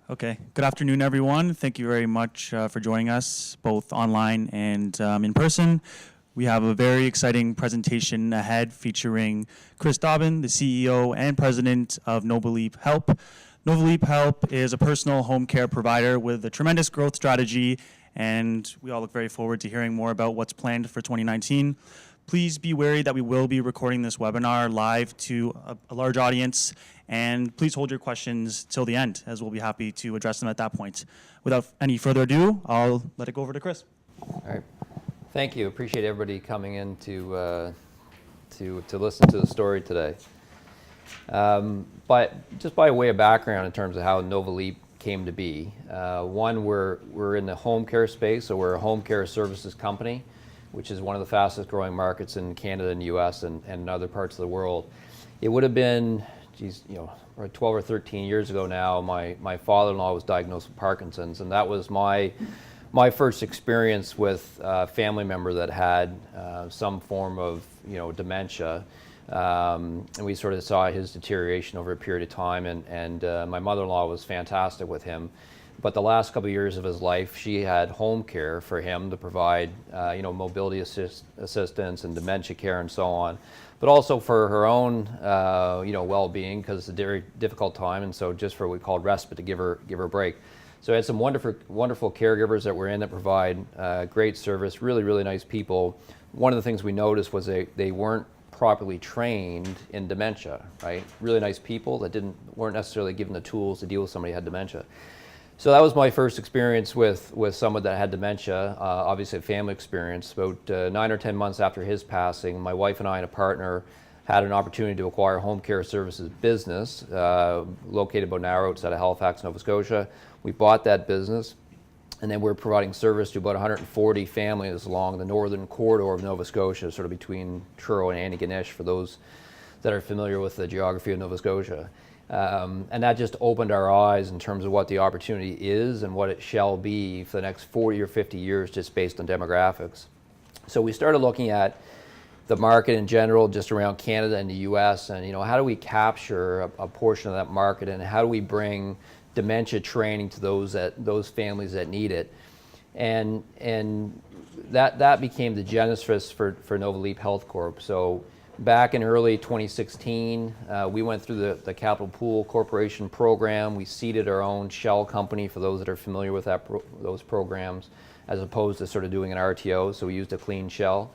Okay. Good afternoon, everyone. Thank you very much for joining us, both online and in person. We have a very exciting presentation ahead featuring Chris Dobbin, the CEO and President of Noble Leap Help. Noble Leap Help is a personal home care provider with a tremendous growth strategy, and we all look very forward to hearing more about what's planned for 2019. Please be wary that we will be recording this webinar live to a large audience, and please hold your questions till the end, as we'll be happy to address them at that point. Without any further ado, I'll let it go over to Chris. All right. Thank you. Appreciate everybody coming in to listen to the story today. But just by way of background in terms of how Noble Leap came to be, one, we're in the home care space, so we're a home care services company, which is one of the fastest growing markets in Canada and the US and in other parts of the world. It would have been, 12 or 13 years ago now, my father-in-law was diagnosed with Parkinson's, and that was my first experience with a family member that had some form of dementia. And we sort of saw his deterioration over a period of time, and my mother-in-law was fantastic with him. But the last couple of years of his life, she had home care for him to provide, mobility assistance and dementia care and so on, but also for her own, well-being, because it's a very difficult time, and so just for what we called respite to give her a break. So I had some wonderful caregivers that were in that provide great service, really, really nice people. One of the things we noticed was they weren't properly trained in dementia, right? Really nice people that weren't necessarily given the tools to deal with somebody who had dementia. So that was my first experience with someone that had dementia, obviously a family experience. About 9 or 10 months after his passing, my wife and I and a partner had an opportunity to acquire a home care services business located about an hour outside of Halifax, Nova Scotia. We bought that business, and then we're providing service to about 140 families along the northern corridor of Nova Scotia, sort of between Truro and Antigonish, for those that are familiar with the geography of Nova Scotia. And that just opened our eyes in terms of what the opportunity is and what it shall be for the next 40 or 50 years, just based on demographics. So we started looking at the market in general, just around Canada and the US, and how do we capture a portion of that market, and how do we bring dementia training to those families that need it, and that became the genesis for Noble Leap Health Corp. So back in early 2016, we went through the Capital Pool Corporation program. We seeded our own shell company, for those that are familiar with those programs, as opposed to sort of doing an RTO, so we used a clean shell.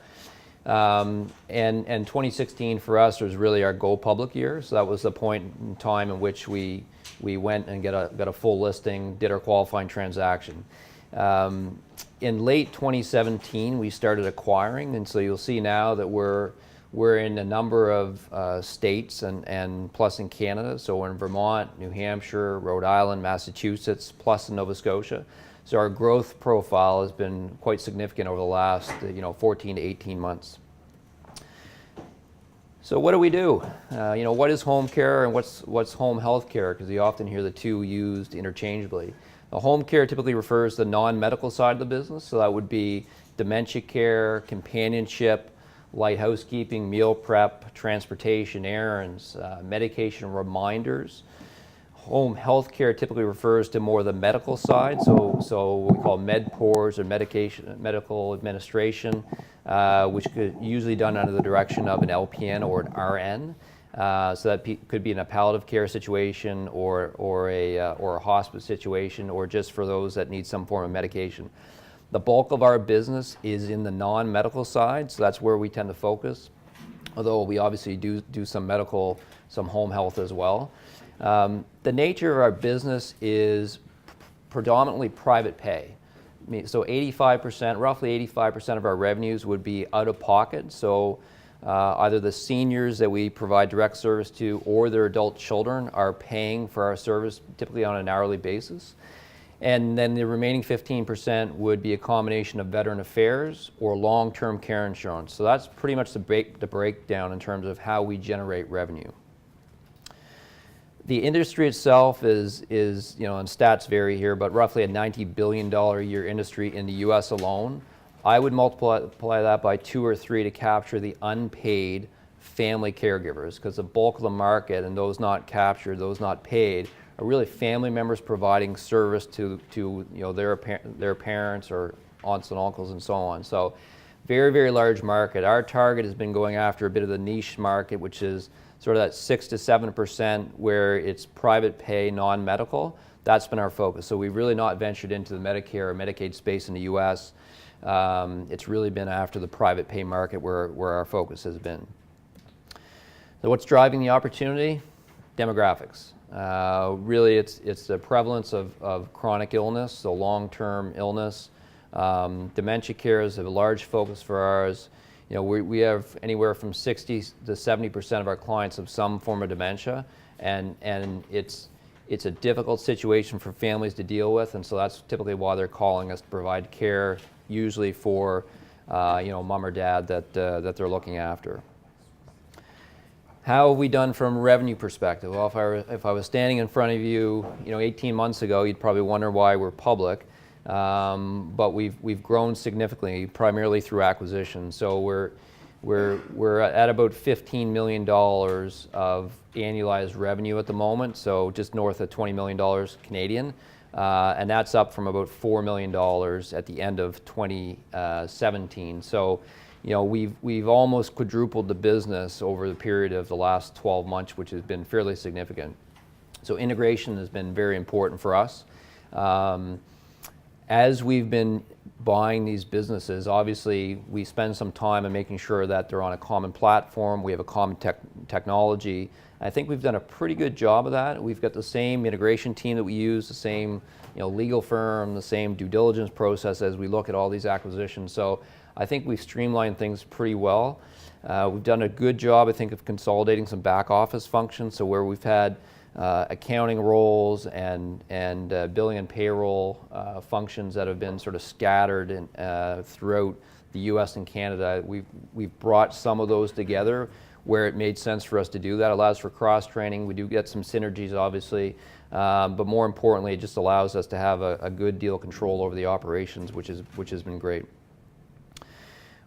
And 2016 for us was really our go public year, so that was the point in time in which we went and got a full listing, did our qualifying transaction. In late 2017, we started acquiring, and so you'll see now that we're in a number of states and plus in Canada. So we're in Vermont, New Hampshire, Rhode Island, Massachusetts, plus in Nova Scotia. So our growth profile has been quite significant over the last 14 to 18 months. So what do we do? What is home care and what's home health care? Because you often hear the two used interchangeably. The home care typically refers to the non-medical side of the business. So that would be dementia care, companionship, light housekeeping, meal prep, transportation, errands, medication reminders. Home health care typically refers to more the medical side, so what we call med pours or medical administration, which could usually done under the direction of an LPN or an RN. So that could be in a palliative care situation or a hospice situation, or just for those that need some form of medication. The bulk of our business is in the non-medical side, so that's where we tend to focus, although we obviously do some medical, some home health as well. The nature of our business is predominantly private pay. So roughly 85% of our revenues would be out of pocket. So either the seniors that we provide direct service to or their adult children are paying for our service, typically on an hourly basis. And then the remaining 15% would be a combination of veteran affairs or long-term care insurance. So that's pretty much the breakdown in terms of how we generate revenue. The industry itself is and stats vary here, but roughly a $90 billion a year industry in the US alone. I would multiply that by 2 or 3 to capture the unpaid family caregivers, because the bulk of the market and those not captured, those not paid, are really family members providing service to their parents or aunts and uncles and so on. So very, very large market. Our target has been going after a bit of the niche market, which is sort of that 6 to 7% where it's private pay, non-medical. That's been our focus. So we've really not ventured into the Medicare or Medicaid space in the US. It's really been after the private pay market where our focus has been. So what's driving the opportunity? Demographics. Really, it's the prevalence of chronic illness, so long-term illness. Dementia care is a large focus for ours. You know, we have anywhere from 60 to 70% of our clients have some form of dementia, and it's a difficult situation for families to deal with, and so that's typically why they're calling us to provide care, usually for mom or dad that they're looking after. How have we done from a revenue perspective? Well, if I was standing in front of you, 18 months ago, you'd probably wonder why we're public. But we've grown significantly, primarily through acquisition. So we're at about $15 million of annualized revenue at the moment, so just north of $20 million Canadian, and that's up from about $4 million at the end of 2017. So, we've almost quadrupled the business over the period of the last 12 months, which has been fairly significant. So integration has been very important for us. As we've been buying these businesses, obviously we spend some time in making sure that they're on a common platform, we have a common technology. I think we've done a pretty good job of that. We've got the same integration team that we use, the same legal firm, the same due diligence process as we look at all these acquisitions. So I think we've streamlined things pretty well. We've done a good job, I think, of consolidating some back office functions. So where we've had accounting roles and billing and payroll functions that have been sort of scattered throughout the U.S. and Canada, we've brought some of those together where it made sense for us to do that. It allows for cross-training. We do get some synergies, obviously, but more importantly, it just allows us to have a good deal of control over the operations, which has been great.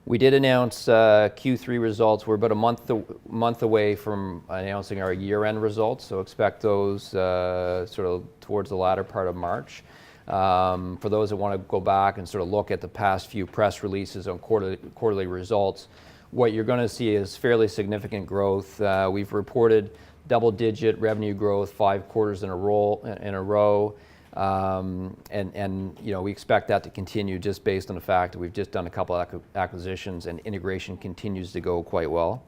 We did announce Q3 results. We're about a month away from announcing our year-end results, so expect those sort of towards the latter part of March. For those that want to go back and sort of look at the past few press releases on quarterly results, what you're going to see is fairly significant growth. We've reported double-digit revenue growth 5 quarters in a row. And we expect that to continue just based on the fact that we've just done a couple of acquisitions and integration continues to go quite well.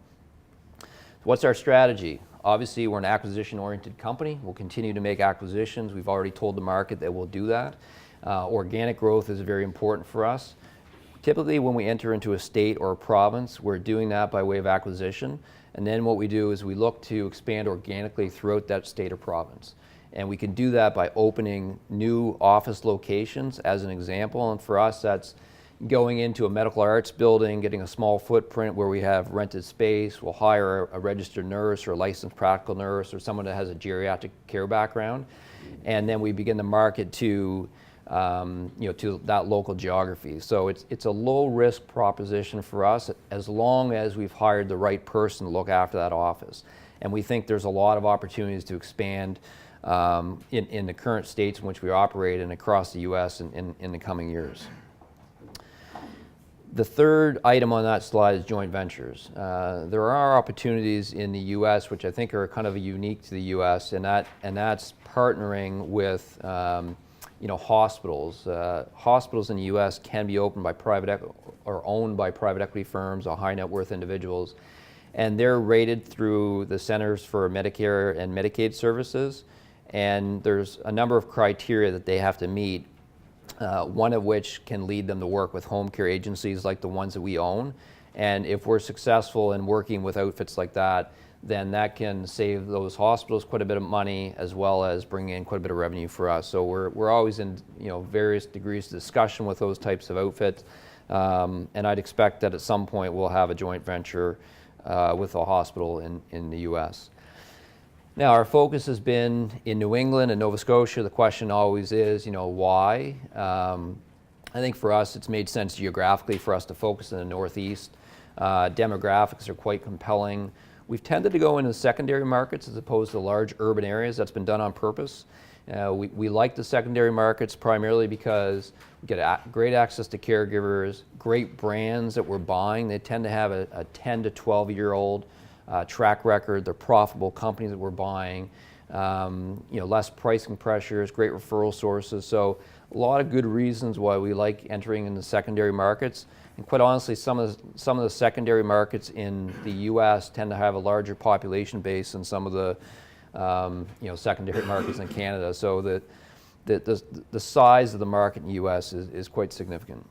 So what's our strategy? Obviously, we're an acquisition-oriented company. We'll continue to make acquisitions. We've already told the market that we'll do that. Organic growth is very important for us. Typically, when we enter into a state or a province, we're doing that by way of acquisition. And then what we do is we look to expand organically throughout that state or province. And we can do that by opening new office locations, as an example. And for us, that's going into a medical arts building, getting a small footprint where we have rented space. We'll hire a registered nurse or a licensed practical nurse or someone that has a geriatric care background. And then we begin to market to that local geography. So it's a low-risk proposition for us as long as we've hired the right person to look after that office. And we think there's a lot of opportunities to expand in the current states in which we operate and across the U.S. in the coming years. The third item on that slide is joint ventures. There are opportunities in the U.S. which I think are kind of unique to the U.S. and that's partnering with hospitals. Hospitals in the U.S. can be owned by private equity firms or high net worth individuals, and they're rated through the Centers for Medicare and Medicaid Services. And there's a number of criteria that they have to meet, one of which can lead them to work with home care agencies like the ones that we own. And if we're successful in working with outfits like that, then that can save those hospitals quite a bit of money as well as bring in quite a bit of revenue for us. So we're always in various degrees of discussion with those types of outfits. And I'd expect that at some point we'll have a joint venture with a hospital in the U.S. Now, our focus has been in New England and Nova Scotia. The question always is, why? I think for us, it's made sense geographically for us to focus in the Northeast. Demographics are quite compelling. We've tended to go into secondary markets as opposed to large urban areas. That's been done on purpose. We like the secondary markets primarily because we get great access to caregivers, great brands that we're buying. They tend to have a 10 to 12-year-old track record. They're profitable companies that we're buying. Less pricing pressures, great referral sources. So a lot of good reasons why we like entering in the secondary markets. And quite honestly, some of the secondary markets in the U.S. tend to have a larger population base than some of the secondary markets in Canada. So the size of the market in the U.S. is quite significant.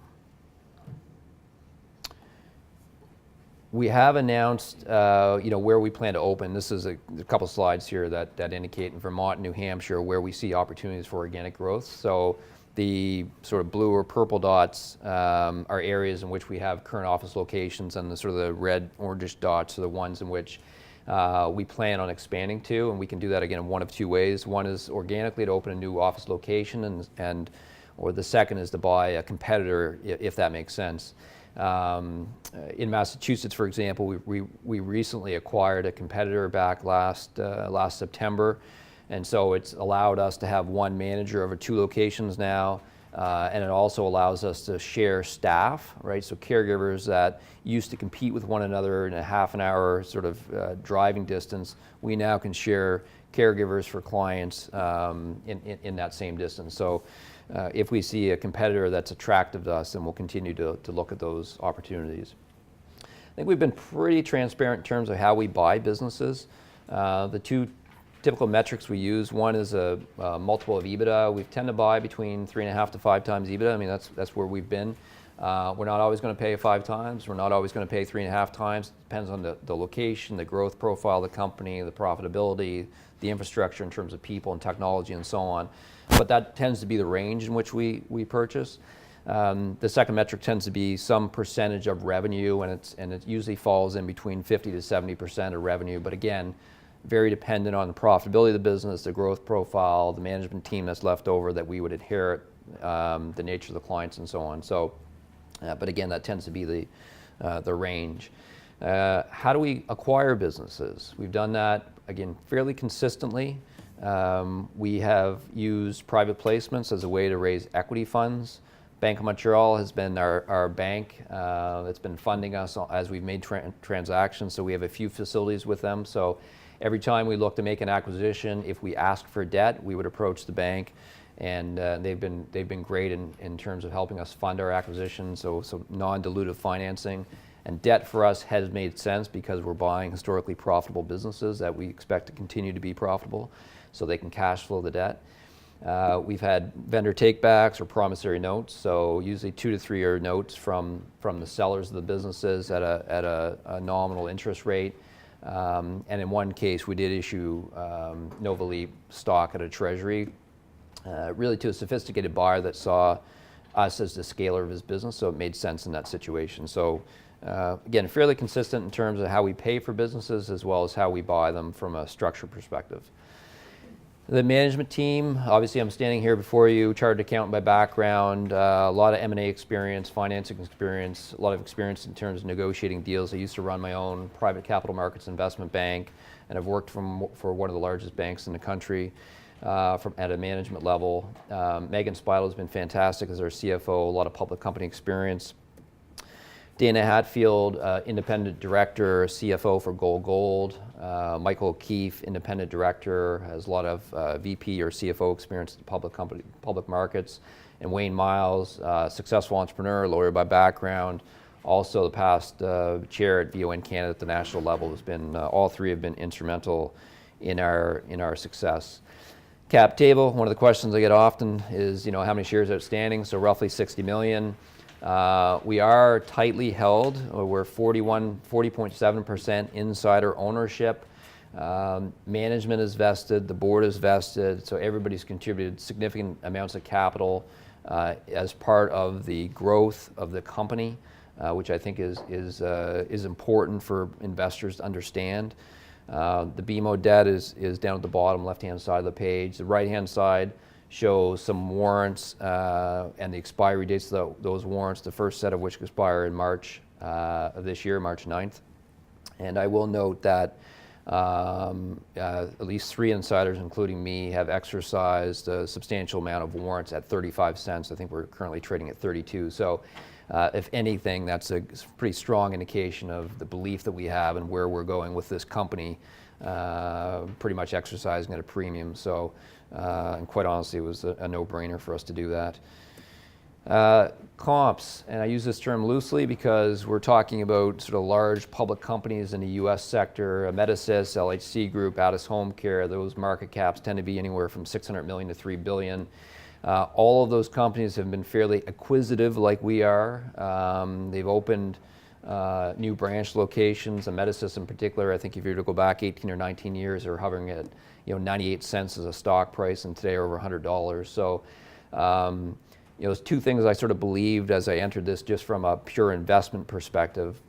We have announced, where we plan to open. This is a couple slides here that indicate in Vermont and New Hampshire where we see opportunities for organic growth. So the sort of blue or purple dots are areas in which we have current office locations, and the sort of the red orangish dots are the ones in which we plan on expanding to, and we can do that again in one of two ways. One is organically to open a new office location, or the second is to buy a competitor, if that makes sense. In Massachusetts, for example, we recently acquired a competitor back last September, and so it's allowed us to have one manager over two locations now, and it also allows us to share staff, right? So caregivers that used to compete with one another in a half an hour sort of driving distance, we now can share caregivers for clients in that same distance. So if we see a competitor that's attractive to us, then we'll continue to look at those opportunities. I think we've been pretty transparent in terms of how we buy businesses. The two typical metrics we use, one is a multiple of EBITDA. We tend to buy between 3.5 to 5 times EBITDA. I mean, that's where we've been. We're not always going to pay 5 times. We're not always going to pay 3.5 times. Depends on the location, the growth profile of the company, the profitability, the infrastructure in terms of people and technology and so on. But that tends to be the range in which we purchase. The second metric tends to be some percentage of revenue, and it usually falls in between 50 to 70% of revenue. But again, very dependent on the profitability of the business, the growth profile, the management team that's left over that we would inherit, the nature of the clients and so on. So, but again, that tends to be the range. How do we acquire businesses? We've done that, again, fairly consistently. We have used private placements as a way to raise equity funds. Bank of Montreal has been our bank that's been funding us as we've made transactions. So we have a few facilities with them. So every time we look to make an acquisition, if we ask for debt, we would approach the bank, and they've been great in terms of helping us fund our acquisitions. So non-dilutive financing. And debt for us has made sense because we're buying historically profitable businesses that we expect to continue to be profitable, so they can cash flow the debt. We've had vendor takebacks or promissory notes, so usually 2 to 3 year notes from the sellers of the businesses at a nominal interest rate. And in one case, we did issue Nova Leap stock at a treasury, really to a sophisticated buyer that saw us as the scaler of his business, so it made sense in that situation. So again, fairly consistent in terms of how we pay for businesses as well as how we buy them from a structure perspective. The management team, obviously I'm standing here before you, chartered accountant by background, a lot of M&A experience, financing experience, a lot of experience in terms of negotiating deals. I used to run my own private capital markets investment bank, and I've worked for one of the largest banks in the country at a management level. Megan Spidle has been fantastic as our CFO, a lot of public company experience. Dana Hatfield, independent director, CFO for Gold. Michael O'Keefe, independent director, has a lot of VP or CFO experience in public markets. And Wayne Miles, successful entrepreneur, lawyer by background, also the past chair at VON Canada at the national level. Has been all three have been instrumental in our success. Cap table. One of the questions I get often is, how many shares outstanding? So roughly 60 million. We are tightly held. We're 40.7% insider ownership. Management is vested, the board is vested, so everybody's contributed significant amounts of capital as part of the growth of the company, which I think is important for investors to understand. The BMO debt is down at the bottom left-hand side of the page. The right-hand side shows some warrants and the expiry dates of those warrants, the first set of which expire in March of this year, March 9th. And I will note that at least 3 insiders, including me, have exercised a substantial amount of warrants at 35 cents. I think we're currently trading at 32. So if anything, that's a pretty strong indication of the belief that we have and where we're going with this company, pretty much exercising at a premium. So, and quite honestly, it was a no-brainer for us to do that. Comps, and I use this term loosely because we're talking about sort of large public companies in the US sector, Medisys, LHC Group, Addis Home Care. Those market caps tend to be anywhere from 600 million to 3 billion. All of those companies have been fairly acquisitive like we are. They've opened new branch locations, and Medisys in particular. I think if you were to go back 18 or 19 years, they're hovering at 98 cents as a stock price, and today over $100. So there's 2 things I sort of believed as I entered this just from a pure investment perspective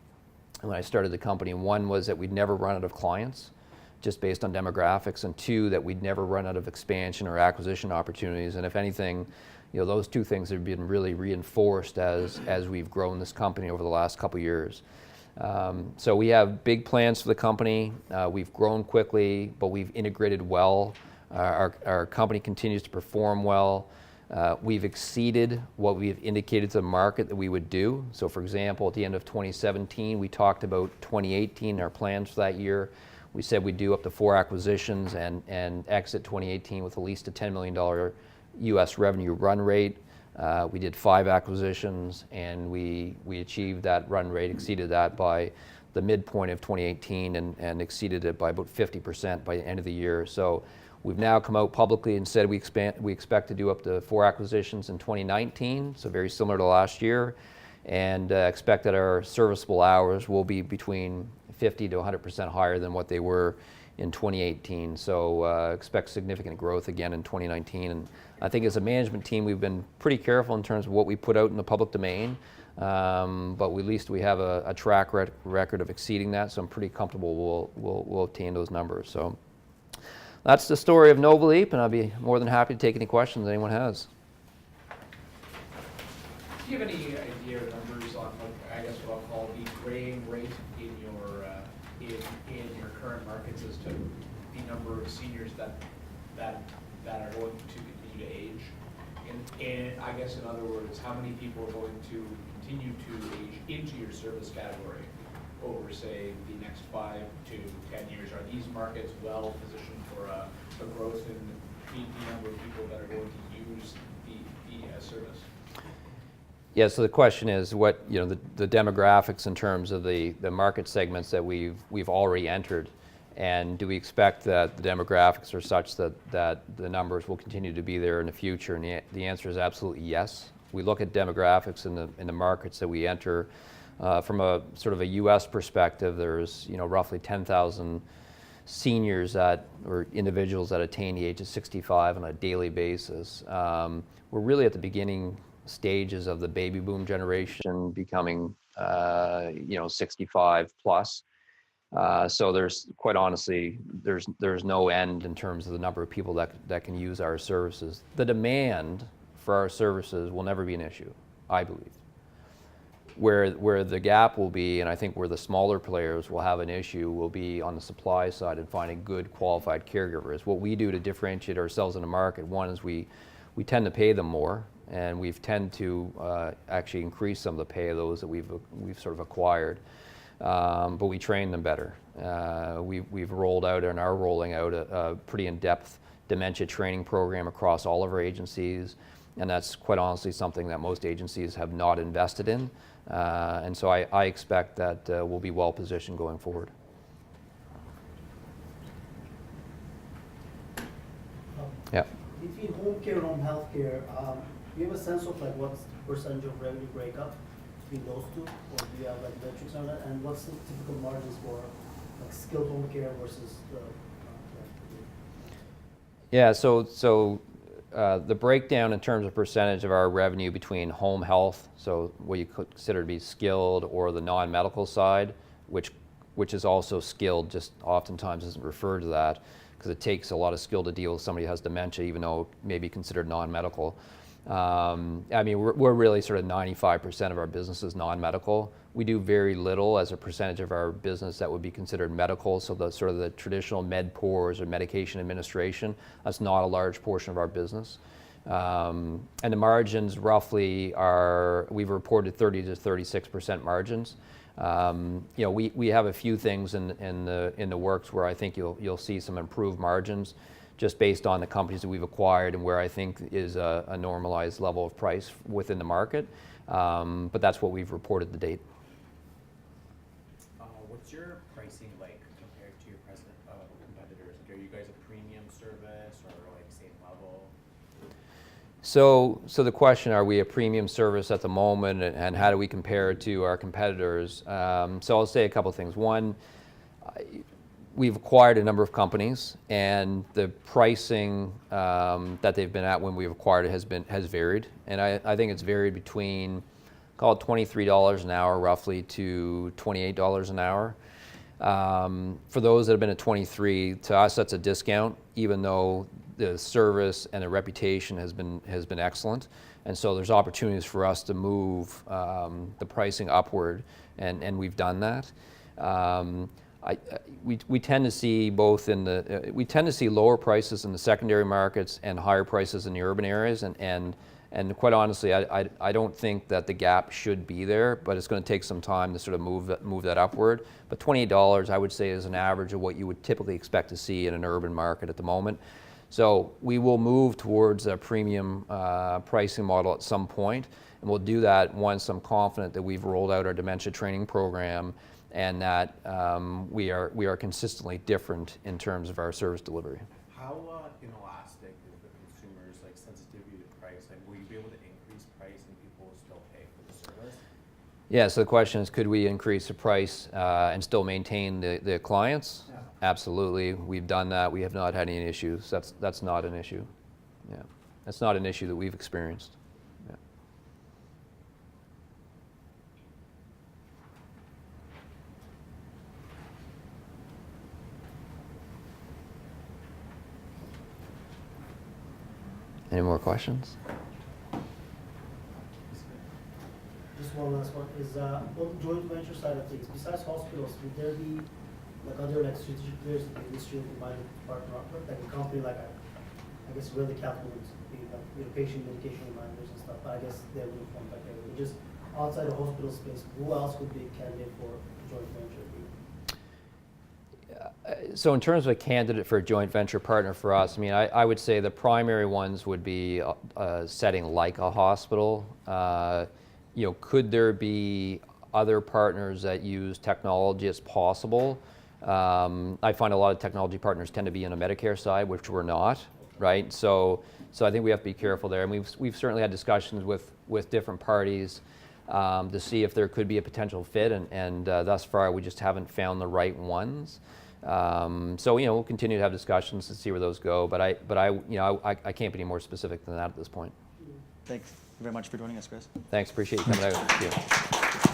when I started the company. One was that we'd never run out of clients just based on demographics, and 2, that we'd never run out of expansion or acquisition opportunities. And if anything, those 2 things have been really reinforced as we've grown this company over the last couple years. So we have big plans for the company. We've grown quickly, but we've integrated well. Our company continues to perform well. We've exceeded what we've indicated to the market that we would do. So for example, at the end of 2017, we talked about 2018, our plans for that year. We said we'd do up to 4 acquisitions and exit 2018 with at least a $10 million US revenue run rate. We did 5 acquisitions, and we achieved that run rate, exceeded that by the midpoint of 2018, and exceeded it by about 50% by the end of the year. So we've now come out publicly and said we expect to do up to 4 acquisitions in 2019, so very similar to last year, and expect that our serviceable hours will be between 50 to 100% higher than what they were in 2018. So expect significant growth again in 2019. And I think as a management team, we've been pretty careful in terms of what we put out in the public domain, but at least we have a track record of exceeding that. So I'm pretty comfortable we'll obtain those numbers. So that's the story of Novaleap, and I'll be more than happy to take any questions anyone has. Do you have any idea or numbers on what, I guess what I'll call the graying rate in your current markets as to the number of seniors that are going to continue to age? And I guess in other words, how many people are going to continue to age into your service category over, say, the next 5 to 10 years? Are these markets well positioned for a growth in the number of people that are going to use the service? Yeah, so the question is what, the demographics in terms of the market segments that we've already entered, and do we expect that the demographics are such that the numbers will continue to be there in the future? And the answer is absolutely yes. We look at demographics in the markets that we enter. From a sort of a U.S. perspective, there's roughly 10,000 seniors or individuals that attain the age of 65 on a daily basis. We're really at the beginning stages of the baby boom generation becoming 65 plus. So there's, quite honestly, there's no end in terms of the number of people that can use our services. The demand for our services will never be an issue, I believe. Where the gap will be, and I think where the smaller players will have an issue, will be on the supply side and finding good qualified caregivers. What we do to differentiate ourselves in the market, one is we tend to pay them more, and we've tend to actually increase some of the pay of those that we've sort of acquired. But we train them better. We've rolled out and are rolling out a pretty in-depth dementia training program across all of our agencies, and that's quite honestly something that most agencies have not invested in. And so I expect that we'll be well positioned going forward. Yeah. Between home care and home health care, do you have a sense of what's the percentage of revenue breakup between those two, or do you have metrics on that? And what's the typical margins for skilled home care versus the? Yeah. So the breakdown in terms of percentage of our revenue between home health, so what you could consider to be skilled, or the non-medical side, which is also skilled, just oftentimes isn't referred to that because it takes a lot of skill to deal with somebody who has dementia, even though it may be considered non-medical. I mean, we're really sort of 95% of our business is non-medical. We do very little as a percentage of our business that would be considered medical, so the sort of the traditional med pours or medication administration, that's not a large portion of our business. And the margins roughly are, we've reported 30 to 36% margins. You know, we have a few things in the works where I think you'll see some improved margins just based on the companies that we've acquired and where I think is a normalized level of price within the market. But that's what we've reported to date. What's your pricing like compared to your present competitors? Like, are you guys a premium service or like same level? So the question, are we a premium service at the moment, and how do we compare to our competitors? So I'll say a couple of things. One, we've acquired a number of companies, and the pricing that they've been at when we've acquired it has varied, and I think it's varied between, call it $23 an hour roughly to $28 an hour. For those that have been at 23, to us that's a discount, even though the service and the reputation has been excellent, and so there's opportunities for us to move the pricing upward, and we've done that. We tend to see both we tend to see lower prices in the secondary markets and higher prices in the urban areas, and quite honestly, I don't think that the gap should be there, but it's going to take some time to sort of move that upward. But $28, I would say, is an average of what you would typically expect to see in an urban market at the moment. So we will move towards a premium pricing model at some point, and we'll do that once I'm confident that we've rolled out our dementia training program and that we are consistently different in terms of our service delivery. How inelastic is the consumer's like sensitivity to price? Like, will you be able to increase price and people will still pay for the service? Yeah, so the question is, could we increase the price and still maintain the clients? Yeah. Absolutely, we've done that. We have not had any issues. That's not an issue. Yeah, that's not an issue that we've experienced. Yeah. Any more questions? Just one last one is on the joint venture side of things. Besides hospitals, would there be like other like strategic players in the industry who might partner up with, like a company like I guess really capital would be like patient medication reminders and stuff. But I guess they're doing form like that. Just outside the hospital space, who else would be a candidate for a joint venture? So in terms of a candidate for a joint venture partner for us, I mean, I would say the primary ones would be a setting like a hospital. You know, could there be other partners that use technology? It's possible. I find a lot of technology partners tend to be on the Medicare side, which we're not, right? So I think we have to be careful there. And we've certainly had discussions with different parties to see if there could be a potential fit, and thus far we just haven't found the right ones. So we'll continue to have discussions to see where those go. But I can't be any more specific than that at this point. Thanks very much for joining us, Chris. Thanks, appreciate you coming out. Thank you.